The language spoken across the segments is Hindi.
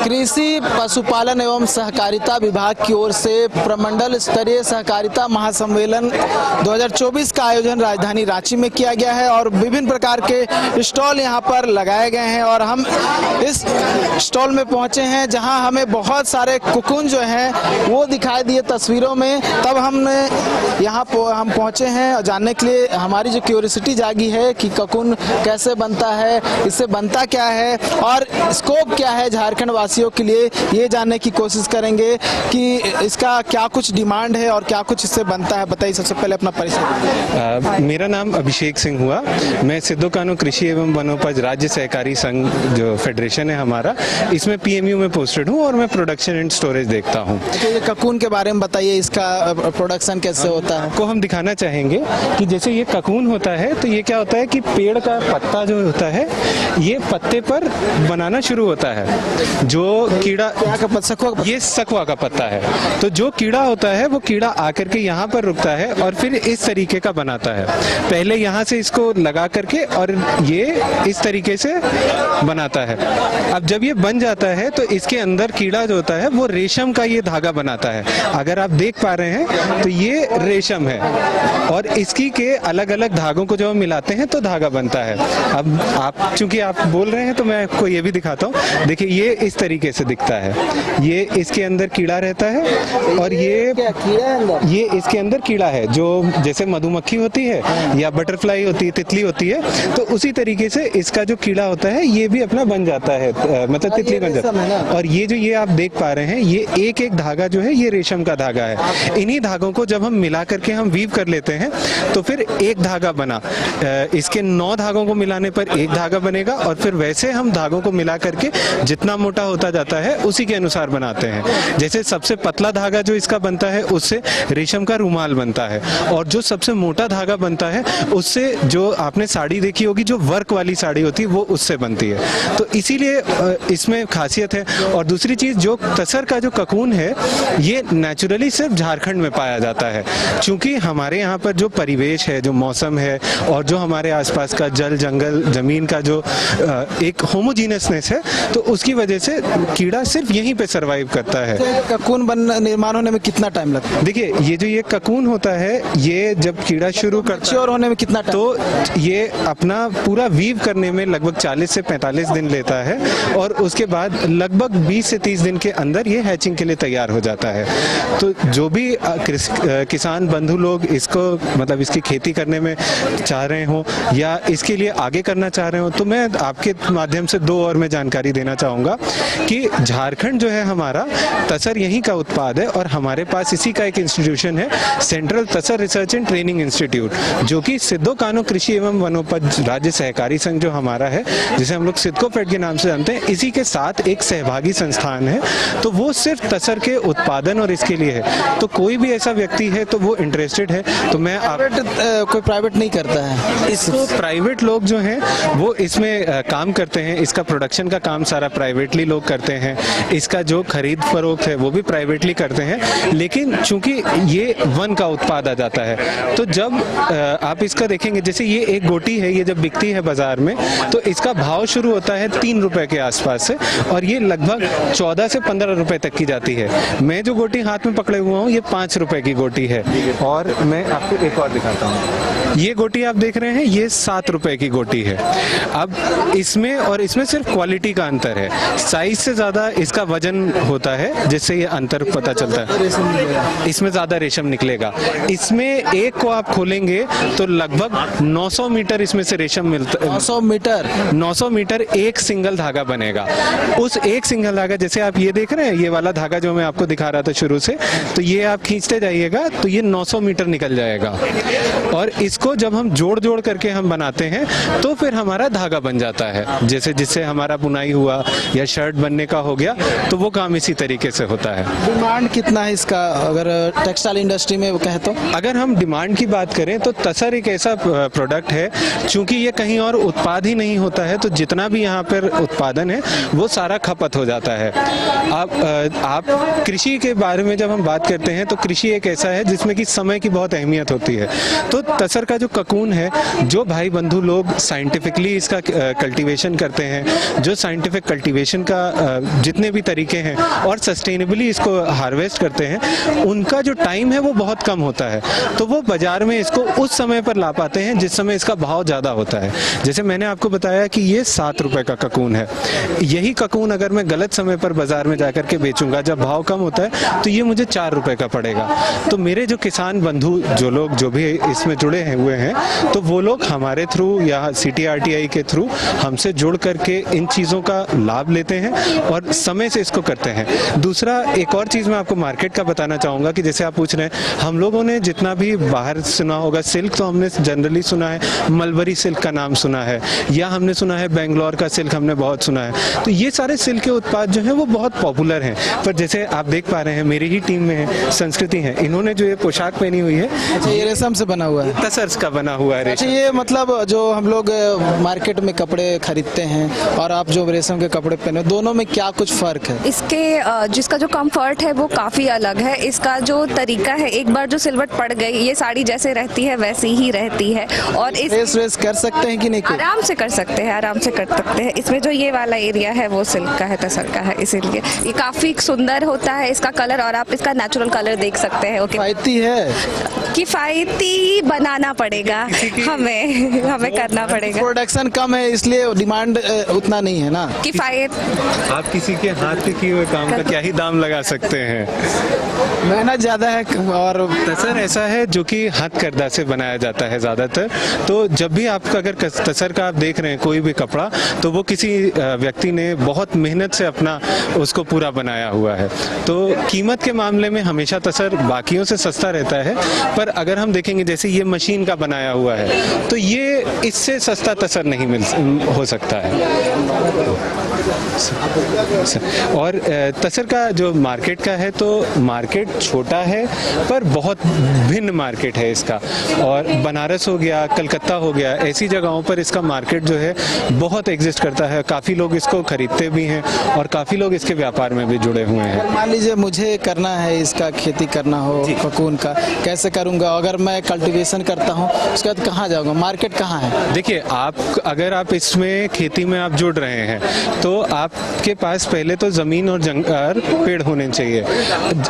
कृषि पशुपालन एवं सहकारिता विभाग की ओर से प्रमंडल स्तरीय सहकारिता महासम्मेलन 2024 का आयोजन राजधानी रांची में किया गया है और विभिन्न प्रकार के स्टॉल यहां पर लगाए गए हैं और हम इस स्टॉल में पहुंचे हैं जहां हमें बहुत सारे कुकुन जो हैं वो दिखाई दिए तस्वीरों में। तब हमने यहाँ हम पहुंचे हैं जानने के लिए, हमारी जो क्यूरियोसिटी जागी है कि ककुन कैसे बनता है, इससे बनता क्या है और स्कोप क्या है झारखंड वासियों के लिए, ये जानने की कोशिश करेंगे कि इसका क्या कुछ डिमांड है और क्या कुछ इससे बनता है। बताइए सबसे पहले अपना परिचय। मेरा नाम अभिषेक सिंह हुआ। मैं सिद्धू कानू कृषि एवं वनोपज राज्य सहकारी संघ जो फेडरेशन है हमारा, इसमें PMU में पोस्टेड हूँ और मैं प्रोडक्शन एंड स्टोरेज देखता हूँ। तो ये ककून के बारे में बताइए, इसका प्रोडक्शन कैसे होता है। को हम दिखाना चाहेंगे कि जैसे ये ककून होता है तो ये क्या होता है कि पेड़ का पत्ता जो होता है ये पत्ते पर बनाना शुरू होता है। जो कीड़ा ये सखुआ का पत्ता है, तो जो कीड़ा होता है वो कीड़ा आकर के यहाँ पर रुकता है और फिर इस तरीके का बनाता है। पहले यहाँ से इसको लगा करके और ये इस तरीके से बनाता है। अब जब ये बन जाता है तो इसके अंदर कीड़ा जो होता है वो रेशम का ये धागा बनाता है। अगर आप देख पा रहे हैं तो ये रेशम है और इसकी के अलग अलग धागों को जब हम मिलाते हैं तो धागा बनता है। अब आप चूंकि आप बोल रहे हैं तो मैं आपको ये भी दिखाता हूँ। देखिए ये इस तरीके से दिखता है, ये इसके अंदर कीड़ा रहता है और ये इसके अंदर कीड़ा है जो जैसे मधुमक्खी होती है या बटरफ्लाई होती है, तितली होती है, तो उसी तरीके से इसका जो कीड़ा होता है ये भी अपना बन जाता है, मतलब तितली बन जाता है। और ये जो ये आप देख पा रहे हैं ये एक एक धागा जो है ये रेशम का धागा है। इन्हीं धागों को जब हम मिला करके हम वीव कर लेते हैं तो फिर एक धागा बना। इसके 9 धागों को मिलाने पर एक धागा बनेगा और फिर वैसे हम धागों को मिला करके जितना मोटा होता जाता है उसी के अनुसार बनाते हैं। जैसे सबसे पतला धागा जो इसका बनता है उससे रेशम का रुमाल बनता है और जो सबसे मोटा धागा बनता है उससे जो आपने साड़ी देखी होगी जो वर्क वाली साड़ी होती है वो उससे बनती है। तो इसीलिए इसमें खासियत है। और दूसरी चीज जो तसर का जो ककून है ये नेचुरली सिर्फ झारखंड में पाया जाता है, क्योंकि हमारे यहाँ पर जो परिवेश है, जो मौसम है और जो हमारे आसपास का जल जंगल जमीन का जो एक होमोजीनियसनेस है तो उसकी वजह से कीड़ा सिर्फ यहीं पे सरवाइव करता है। तो ककून निर्माण होने में कितना टाइम लगता है? देखिए ये जो ये ककून होता है ये जब कीड़ा शुरू करता है होने में कितना टाइम? तो ये अपना पूरा वीव करने में लगभग 40 से 45 दिन लेता है और उसके बाद लगभग 20 से 30 दिन के अंदर ये हैचिंग के लिए तैयार हो जाता है। तो जो भी किसान बंधु लोग इसको मतलब इसकी खेती करने में चाह रहे हो या इसके लिए आगे करना चाह रहे हो तो मैं आपके माध्यम से 2 और मैं जानकारी देना चाहूँगा कि झारखंड जो है हमारा तसर यहीं का उत्पाद है और हमारे पास इसी का एक इंस्टीट्यूशन है, central tasar research and training institute, जो कि सिद्धू कानू कृषि एवं वनोपज राज्य सहकारी संघ जो हमारा है, जिसे हम लोग सिद्धकोफेड के नाम से जानते हैं, इसी के साथ एक सहभागी संस्थान है। तो वो सिर्फ तसर के उत्पादन और इसके लिए है। तो कोई भी ऐसा व्यक्ति है तो वो इंटरेस्टेड है तो मैं कोई प्राइवेट नहीं करता है इसको। प्राइवेट लोग जो हैं वो इसमें काम करते हैं, इसका प्रोडक्शन का काम सारा प्राइवेटली लोग करते हैं, इसका जो खरीद फरोख्त है वो भी प्राइवेटली करते हैं। लेकिन चूंकि ये वन का उत्पाद आ जाता है तो जब आप इसका देखेंगे जैसे ये एक गोटी है, ये जब बिकती है बाजार में तो इसका भाव शुरू होता है 3 रुपए के आसपास से और ये लगभग 14 से 15 रुपए तक की जाती है। मैं जो गोटी हाथ में पकड़े हुआ हूँ ये 5 रुपए की गोटी है और मैं आपको एक और दिखाता हूँ। ये गोटी आप देख रहे हैं ये 7 रुपए की गोटी है। अब इसमें और इसमें सिर्फ क्वालिटी का अंतर है, साइज से ज्यादा इसका वजन होता है जिससे ये अंतर पता चलता है। इसमें ज्यादा रेशम निकलेगा। इसमें एक को आप खोलेंगे तो लगभग 900 मीटर इसमें से रेशम मिलता है। 900 मीटर एक सिंगल धागा बनेगा। उस एक सिंगल धागा जैसे आप ये देख रहे हैं ये वाला धागा जो मैं आपको दिखा रहा था शुरू से, तो ये आप खींचते जाइएगा तो ये 900 मीटर निकल जाएगा और इसको जब हम जोड़ जोड़ करके हम बनाते हैं तो फिर हमारा धागा बन जाता है। जैसे जिससे हमारा बुनाई हुआ या शर्ट बनने का हो गया तो वो काम इसी तरीके से होता है। डिमांड कितना है इसका अगर टेक्सटाइल इंडस्ट्री में कहे तो? अगर हम डिमांड की बात करें तो तसर एक ऐसा प्रोडक्ट है चूंकि ये कहीं और उत्पाद ही नहीं होता है तो जितना भी यहाँ पर उत्पादन है वो सारा खपत हो जाता है। आप कृषि के बारे में जब हम बात करते हैं तो कृषि एक ऐसा है जिसमें कि समय की बहुत अहमियत होती है। तो तसर का जो ककून है, जो भाई बंधु लोग साइंटिफिकली इसका कल्टीवेशन करते हैं, जो साइंटिफिक कल्टीवेशन का जितने भी तरीके हैं और सस्टेनेबली इसको हार्वेस्ट करते हैं, उनका जो टाइम है वो बहुत कम होता है, तो वो बाजार में इसको उस समय पर ला पाते हैं जिस समय इसका भाव ज़्यादा होता है। जैसे मैंने आपको बताया कि ये 7 रुपए का ककून है, यही ककून अगर मैं गलत समय पर बाजार में जाकर के बेचूंगा जब भाव कम होता है तो ये मुझे 4 रुपए का पड़ेगा। तो मेरे जो किसान बंधु जो लोग जो भी इसमें जुड़े हुए हैं, तो वो लोग हमारे थ्रू या CTRTI के थ्रू हमसे जुड़ करके इन चीज़ों का लाभ लेते हैं और समय से इसको करते हैं। दूसरा एक और चीज़ मैं आपको मार्केट का बताना चाहूँगा कि जैसे आप पूछ रहे हैं, हम लोगों ने जितना भी बाहर सुना होगा सिल्क, तो हमने जनरली सुना है मलबरी सिल्क का नाम सुना है, या हमने सुना है बेंगलोर का सिल्क हमने बहुत सुना है। तो ये सारे सिल्क के उत्पाद जो हैं वो बहुत पॉपुलर हैं, पर जैसे आप देख पा रहे हैं मेरी ही टीम में है संस्कृति है, इन्होंने जो ये पोशाक पहनी हुई है अच्छा, ये रेशम से बना हुआ है, तसर का बना हुआ है। अच्छा, ये मतलब जो हम लोग मार्केट में कपड़े खरीदते हैं और आप जो रेशम के कपड़े पहने, दोनों में क्या कुछ फर्क है? इसके जिसका जो कंफर्ट है वो काफ़ी अलग है। इसका जो तरीका है, एक बार जो सिलवट पड़ गई, ये साड़ी जैसे रहती है वैसी ही रहती है। और इस रेस कर सकते हैं कि नहीं? आराम से कर सकते हैं, आराम से कर सकते हैं। इसमें जो ये वाला एरिया है वो सिल्क का है, तसर का है, इसीलिए ये काफ़ी सुंदर होता है इसका कलर, और आप इसका नेचुरल कलर देख सकते हैं। ओके, किफायती है? किफ़ायती बनाना पड़ेगा, हमें करना पड़ेगा। प्रोडक्शन कम है इसलिए डिमांड उतना नहीं है ना। किफ़ायत, आप किसी के हाथ के किए हुए काम का क्या ही दाम लगा सकते हैं। मेहनत ज़्यादा है और तसर ऐसा है जो कि हथकरघा से बनाया जाता है ज़्यादातर। तो जब भी आपका अगर तसर का आप देख रहे हैं कोई भी कपड़ा, तो वो किसी व्यक्ति ने बहुत मेहनत से अपना उसको पूरा बनाया हुआ है। तो कीमत के मामले में हमेशा तसर बाकियों से सस्ता रहता है, पर अगर हम देखेंगे जैसे ये मशीन का बनाया हुआ है, तो ये इससे सस्ता तसर नहीं हो सकता है। और तसर का जो मार्केट का है, तो मार्केट छोटा है पर बहुत भिन्न मार्केट है इसका। और बनारस हो गया, कलकत्ता हो गया, ऐसी जगहों पर इसका मार्केट जो है बहुत एग्जिस्ट करता है। काफ़ी लोग इसको खरीदते भी हैं और काफ़ी लोग इसके व्यापार में भी जुड़े हुए हैं। मान लीजिए मुझे करना है, इसका खेती करना हो ककून का, कैसे करूँगा? अगर मैं कल्टीवेशन करता हूँ उसके बाद कहाँ जाऊँगा? मार्केट कहाँ है? देखिए, अगर आप इसमें खेती में आप जुड़ रहे हैं तो आपके पास पहले तो ज़मीन और पेड़ होने चाहिए।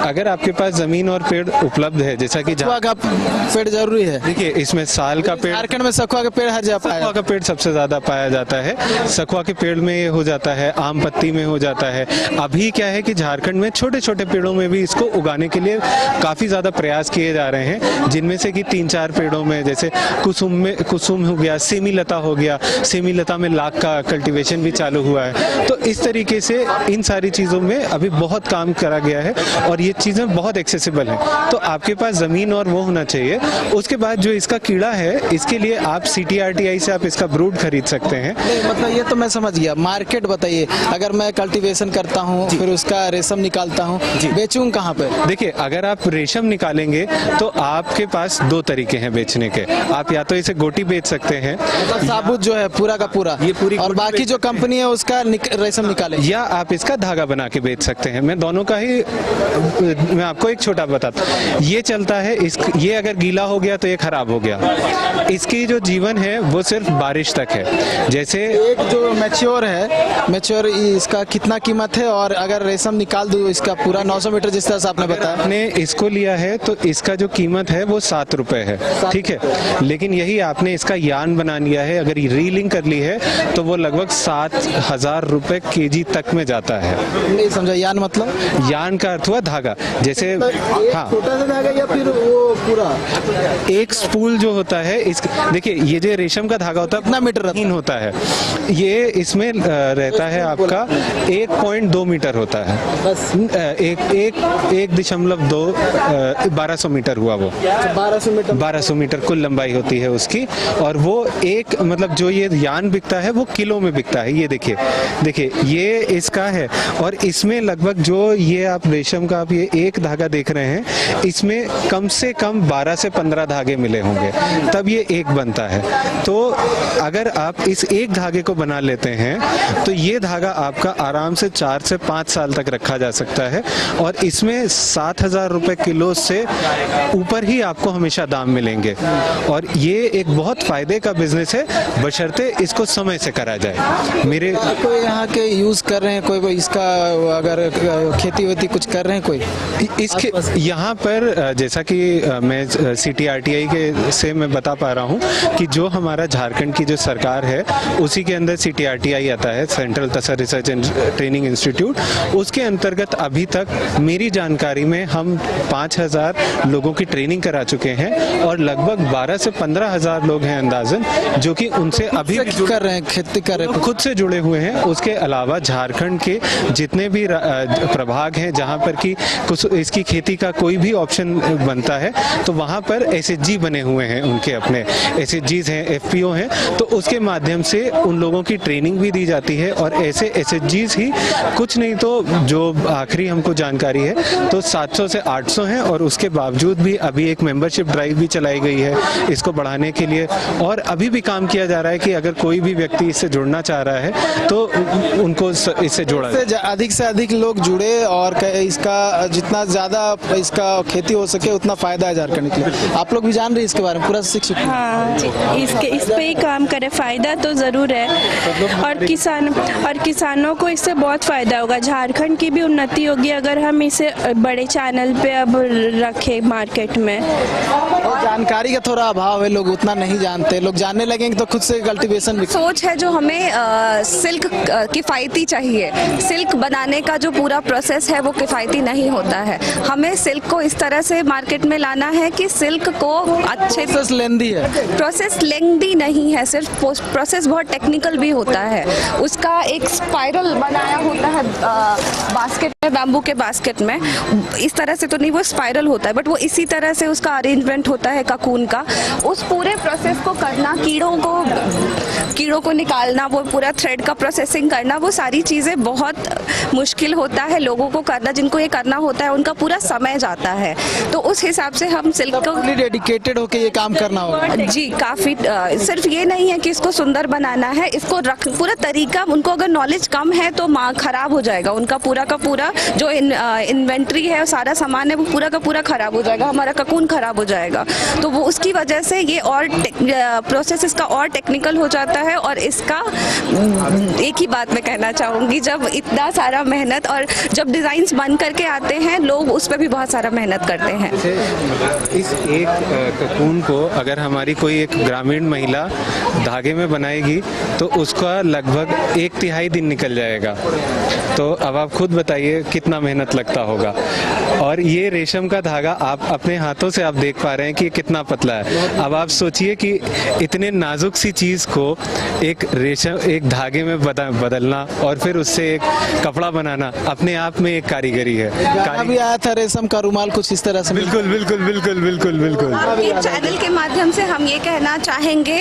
अगर आपके पास ज़मीन और पेड़ उपलब्ध है, जैसा कि सखुआ का पेड़ जरूरी है। देखिए, इसमें साल का पेड़, झारखंड में सखुआ का पेड़ हर जगह पाया सखुआ का पेड़ सबसे ज़्यादा पाया जाता है। सखुआ के पेड़ में ये हो जाता है, आम पत्ती में हो जाता है। अभी क्या है कि झारखंड में छोटे छोटे पेड़ों में भी इसको उगाने के लिए काफ़ी ज़्यादा प्रयास किए जा रहे हैं, जिनमें से कि 3-4 पेड़ों में जैसे कुसुम हो गया, सेमी लता हो गया, सेमी लता में लाख का कल्टीवेशन भी चालू हुआ है। तो इस तरीके से इन सारी चीज़ों में अभी बहुत काम करा गया है और ये चीज़ें बहुत एक्सेसिबल हैं। तो आपके पास ज़मीन और वो होना चाहिए। उसके बाद जो इसका कीड़ा है, इसके लिए आप CTRTI से आप इसका ब्रूड खरीद सकते हैं। मतलब ये तो मैं समझ गया। मार्केट बताइए, अगर मैं कल्टीवेशन करता हूँ फिर उसका रेशम निकालता हूँ, बेचूँ कहाँ पे? देखिए, अगर आप रेशम निकालेंगे तो आपके पास 2 तरीके हैं बेचने के। आप या तो इसे गोटी बेच सकते हैं, साबुत जो है पूरा का पूरा, ये पूरी और गोटी बाकी जो कंपनी है उसका रेशम निकाले, या आप इसका धागा बना के बेच सकते हैं। मैं दोनों का ही, मैं आपको एक छोटा बताता हूँ। ये चलता है, ये अगर गीला हो गया तो ये खराब हो गया। इसकी जो जीवन है वो सिर्फ बारिश तक है। जैसे एक जो मैच्योर इसका कितना कीमत है? और अगर रेशम निकाल दूँ इसका पूरा 900 मीटर जिस तरह से आपने बताया, आपने इसको लिया है तो इसका जो कीमत है वो 7 रुपए है, ठीक है। लेकिन यही आपने इसका यान बना लिया है, अगर रीलिंग कर ली है तो वो लगभग 7,000 रुपए kg तक में जाता है। नहीं समझा, यान मतलब? यान का अर्थ हुआ धागा। जैसे हाँ, छोटा सा धागा या फिर वो पूरा? एक स्पूल जो होता है, इस देखिए, ये जो रेशम का धागा होता है कितना मीटर तीन होता है, ये इसमें रहता है आपका 1.2 मीटर होता है। बस 1.2 1200 मीटर हुआ वो। 1200 मीटर कुल लंबाई होती है उसकी। और वो एक मतलब जो ये यान बिकता है वो किलो में बिकता है। ये देखिए ये इसका है, और इसमें लगभग जो ये आप रेशम का आप ये एक धागा देख रहे हैं, इसमें कम से कम 12 से 15 धागे मिले होंगे, तब ये एक बनता है। तो अगर आप इस एक धागे को बना लेते हैं तो ये धागा आपका आराम से 4 से 5 साल तक रखा जा सकता है, और इसमें 7,000 रुपए किलो से ऊपर ही आपको हमेशा दाम मिलेंगे। और ये एक बहुत फायदे का बिजनेस है, बशर्ते इसको समय से करा जाए। मेरे कोई यहाँ के यूज कर रहे हैं कोई इसका, अगर खेती वेती कुछ कर रहे हैं कोई इसके यहाँ पर जैसा कि मैं CTRTI के से मैं बता पा रहा हूँ कि जो हमारा झारखंड की जो सरकार है उसी के अंदर CTRTI आता है, central tasar research and training institute. उसके अंतर्गत अभी तक मेरी जानकारी में हम 5000 लोगों की ट्रेनिंग करा चुके हैं और लगभग 12 से 15,000 लोग हैं अंदाजन जो कि उनसे अभी भी कर रहे हैं, खेती कर रहे हैं, खुद से जुड़े हुए हैं। उसके अलावा झारखंड के जितने भी प्रभाग हैं जहां पर कि कुछ इसकी खेती का कोई भी ऑप्शन बनता है तो वहां पर SHG बने हुए हैं, उनके अपने SHGs हैं, FPO हैं, तो उसके माध्यम से उन लोगों की ट्रेनिंग भी दी जाती है। और ऐसे SHGs ही कुछ नहीं तो जो आखिरी हमको जानकारी है तो 700 से 800 हैं और उसके बावजूद भी अभी एक मेंबरशिप ड्राइव भी चलाई गई है इसको बढ़ाने के लिए। और अभी भी काम किया जा रहा है कि अगर कोई भी व्यक्ति इससे जुड़ना चाह रहा है तो उनको इससे जोड़ा जाए। अधिक से अधिक लोग जुड़े और इसका जितना ज्यादा इसका खेती हो सके उतना फायदा है झारखंड के लिए। आप लोग भी जान रहे हैं इसके बारे में, पूरा शिक्षित हैं। हाँ, इस पे ही काम करें, फायदा तो ज़रूर है और किसानों को इससे बहुत फ़ायदा होगा। झारखंड की भी उन्नति होगी अगर हम इसे बड़े चैनल पे अब रखें मार्केट में। जानकारी का थोड़ा अभाव है, लोग उतना नहीं जानते, लोग जानने लगेंगे तो खुद से कल्टीवेशन भी। सोच है जो हमें सिल्क किफ़ायती चाहिए। सिल्क बनाने का जो पूरा प्रोसेस है वो किफ़ायती नहीं होता है। हमें सिल्क को इस तरह से मार्केट में लाना है कि सिल्क को अच्छे प्रोसेस लेंदी है, प्रोसेस लेंदी नहीं है, सिर्फ प्रोसेस बहुत टेक्निकल भी होता है। उसका एक स्पाइरल बनाया होता है बास्केट में, बैम्बू के बास्केट में, इस तरह से तो नहीं, वो स्पाइरल होता है बट वो इसी तरह से उसका अरेंजमेंट होता है ककून का। उस पूरे प्रोसेस को करना, कीड़ों को निकालना, वो पूरा थ्रेड का प्रोसेसिंग करना, वो सारी चीज़ें बहुत मुश्किल होता है लोगों को करना। जिनको ये करना होता है उनका पूरा समय जाता है। तो उस हिसाब से हम सिल्क को डेडिकेटेड होकर ये काम करना होगा। जी काफ़ी, सिर्फ ये नहीं है कि इसको सुंदर बनाना है, इसको पूरा तरीका, उनको अगर नॉलेज कम है तो खराब हो जाएगा उनका पूरा का पूरा जो इन्वेंट्री है, सारा सामान है, वो पूरा का पूरा खराब हो जाएगा, हमारा ककून खराब हो जाएगा। तो वो उसकी वजह से ये और प्रोसेस इसका और टेक्निकल हो जाता है। और इसका एक ही बात मैं कहना चाहूँगी, जब इतना सारा मेहनत और जब डिज़ाइंस बन करके आते हैं लोग उस पर भी बहुत सारा मेहनत करते हैं। इस एक ककून को अगर हमारी कोई एक ग्रामीण महिला धागे में बनाएगी तो उसका लगभग 1/3 दिन निकल जाएगा। तो अब आप खुद बताइए कितना मेहनत लगता होगा। और ये रेशम का धागा आप अपने हाथों से आप देख पा रहे हैं कि कितना पतला है। अब आप सोचिए कि इतने नाजुक सी चीज़ को एक धागे में बदलना और फिर उससे एक कपड़ा बनाना अपने आप में एक कारीगरी है। अभी आया था रेशम का रुमाल कुछ इस तरह से। बिल्कुल बिल्कुल बिल्कुल बिल्कुल बिल्कुल। इस चैनल के माध्यम से हम ये कहना चाहेंगे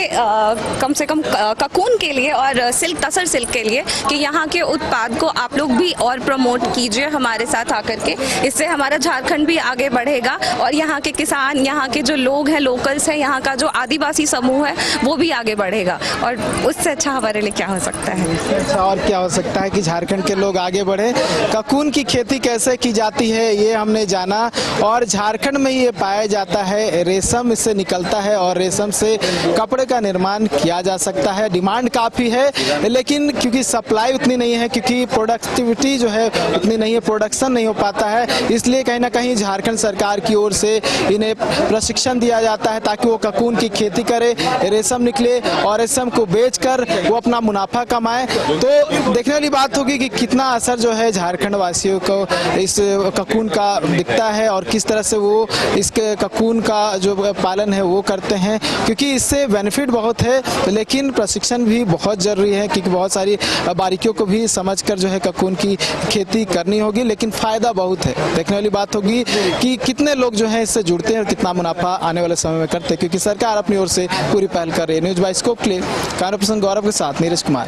कम से कम ककून के लिए और तसर सिल्क के लिए कि यहाँ के उत्पाद को आप लोग भी और प्रमोट कीजिए हमारे साथ आकर के। इससे हमारा झारखंड भी आगे बढ़ेगा और यहाँ के किसान, यहाँ के जो लोग हैं, लोकल्स हैं, यहाँ का जो आदिवासी समूह है वो भी आगे बढ़ेगा। और उससे अच्छा हमारे लिए क्या हो सकता है। अच्छा और क्या हो सकता है कि झारखंड के लोग आगे बढ़े। ककून की खेती कैसे की जाती है ये हमने जाना और झारखंड में ये पाया जाता है। रेशम इससे निकलता है और रेशम से कपड़े का निर्माण किया जा सकता है। डिमांड काफ़ी है लेकिन क्योंकि सप्लाई उतनी नहीं है, क्योंकि प्रोडक्टिविटी जो है उतनी नहीं है, प्रोडक्शन नहीं हो पाता है, इसलिए कहीं ना कहीं झारखंड सरकार की ओर से इन्हें प्रशिक्षण दिया जाता है ताकि वो ककून की खेती करे, रेशम निकले और रेशम को बेचकर वो अपना मुनाफा कमाए। तो देखने वाली बात होगी कि कितना असर जो है झारखंड वासियों को इस ककून का दिखता है और किस तरह से वो इसके ककून का जो पालन है वो करते हैं, क्योंकि इससे बेनिफिट बहुत है लेकिन प्रशिक्षण भी बहुत ज़रूरी है क्योंकि बहुत सारी बारीकियों को भी समझकर जो है ककून की खेती करनी होगी। लेकिन फ़ायदा बहुत है। देखने वाली बात होगी कि कितने लोग जो है इससे जुड़ते हैं और कितना मुनाफा आने वाले समय में करते हैं, क्योंकि सरकार अपनी ओर से पूरी पहल कर रही है। न्यूज़ बाय स्कोप के लिए कैमरा पर्सन गौरव के साथ नीरज कुमार।